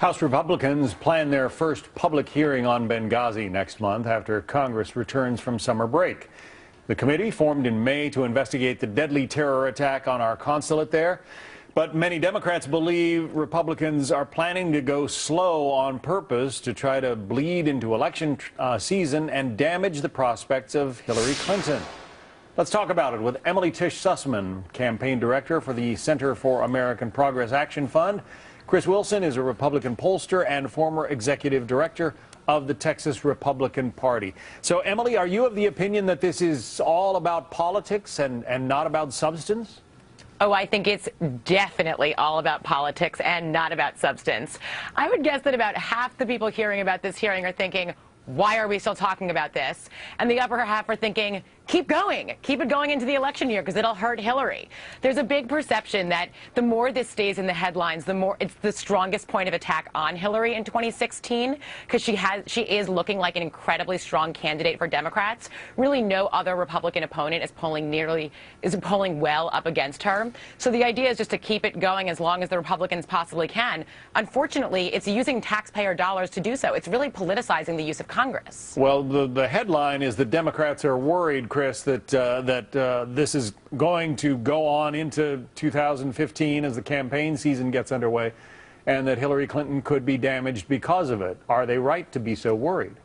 House Republicans plan their first public hearing on Benghazi next month after Congress returns from summer break. The committee, formed in May to investigate the deadly terror attack on our consulate there. But many Democrats believe Republicans are planning to go slow on purpose to try to bleed into election season and damage the prospects of Hillary Clinton. Let's talk about it with Emily Tish Sussman, campaign director for the Center for American Progress Action Fund. Chris Wilson is a Republican pollster and former executive director of the Texas Republican Party. So, Emily, are you of the opinion that this is all about politics and not about substance? Oh, I think it's definitely all about politics and not about substance. I would guess that about half the people hearing about this hearing are thinking, why are we still talking about this? And the upper half are thinking, keep it going into the election year because it'll hurt Hillary. There's a big perception that the more this stays in the headlines, the more it's the strongest point of attack on Hillary in 2016 because she is looking like an incredibly strong candidate for Democrats. Really no other Republican opponent is polling well up against her. So the idea is just to keep it going as long as the Republicans possibly can. Unfortunately, it's using taxpayer dollars to do so. It's really politicizing the use of Congress. Well, the headline is that Democrats are worried, Chris, that this is going to go on into 2015 as the campaign season gets underway, and that Hillary Clinton could be damaged because of it. Are they right to be so worried?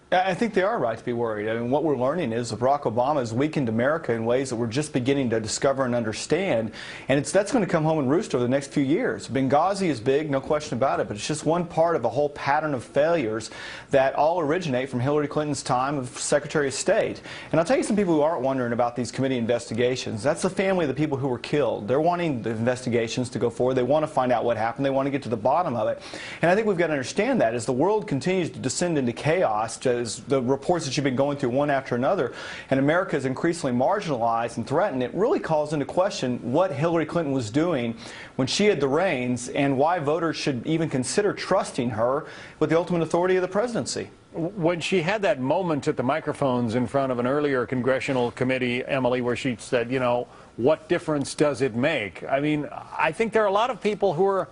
I think they are right to be worried. I mean, what we're learning is that Barack Obama has weakened America in ways that we're just beginning to discover and understand, and that's going to come home and roost over the next few years. Benghazi is big, no question about it, but it's just one part of a whole pattern of failures that all originate from Hillary Clinton's time of Secretary of State. And I'll tell you some people who aren't wondering about these committee investigations. That's the family of the people who were killed. They're wanting the investigations to go forward. They want to find out what happened. They want to get to the bottom of it. And I think we've got to understand that as the world continues to descend into chaos, as the reports that you've been going through one after another, and America is increasingly marginalized and threatened, it really calls into question what Hillary Clinton was doing when she had the reins and why voters should even consider trusting her with the ultimate authority of the presidency. When she had that moment at the microphones in front of an earlier congressional committee, Emily, where she said, you know, what difference does it make? I mean, I think there are a lot of people who are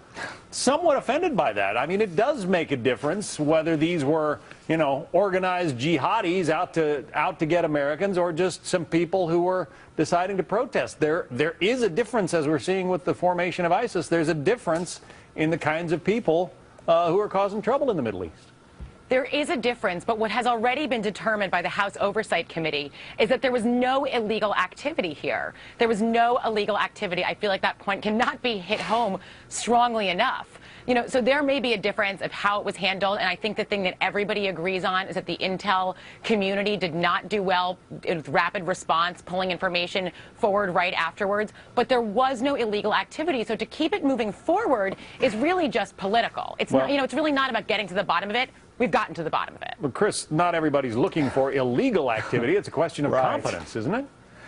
somewhat offended by that. I mean, it does make a difference whether these were, you know, organized jihadis out to get Americans or just some people who were deciding to protest. There is a difference, as we're seeing with the formation of ISIS. There's a difference in the kinds of people who are causing trouble in the Middle East. There is a difference, but what has already been determined by the House Oversight Committee is that there was no illegal activity here. There was no illegal activity. I feel like that point cannot be hit home strongly enough. You know, so there may be a difference of how it was handled, and I think the thing that everybody agrees on is that the intel community did not do well with rapid response, pulling information forward right afterwards, but there was no illegal activity. So to keep it moving forward is really just political. It's not, you know, it's really not about getting to the bottom of it. We've gotten to the bottom of it. Well, Chris, not everybody's looking for illegal activity. It's a question of confidence, isn't it?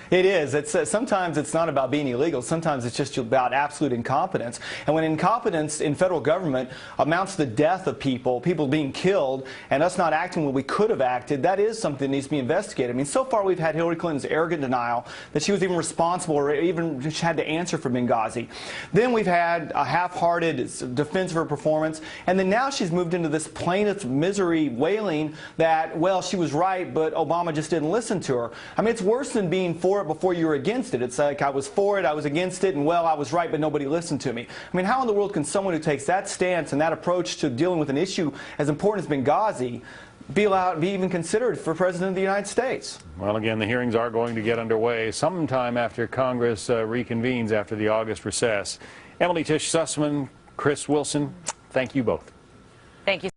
It is. Sometimes it's not about being illegal. Sometimes it's just about absolute incompetence. And when incompetence in federal government amounts to the death of people being killed, and us not acting when we could have acted, that is something that needs to be investigated. I mean, so far we've had Hillary Clinton's arrogant denial that she was even responsible or even had to answer for Benghazi. Then we've had a half-hearted defense of her performance, and then now she's moved into this plaintiff's misery wailing that, well, she was right, but Obama just didn't listen to her. I mean, it's worse than being for it before you were against it. It's like I was for it, I was against it, and well, I was right, but nobody listened to me. I mean, how in the world can someone who takes that stance and that approach to dealing with an issue as important as Benghazi be even considered for President of the United States? Well, again, the hearings are going to get underway sometime after Congress reconvenes after the August recess. Emily Tish Sussman, Chris Wilson, thank you both. Thank you.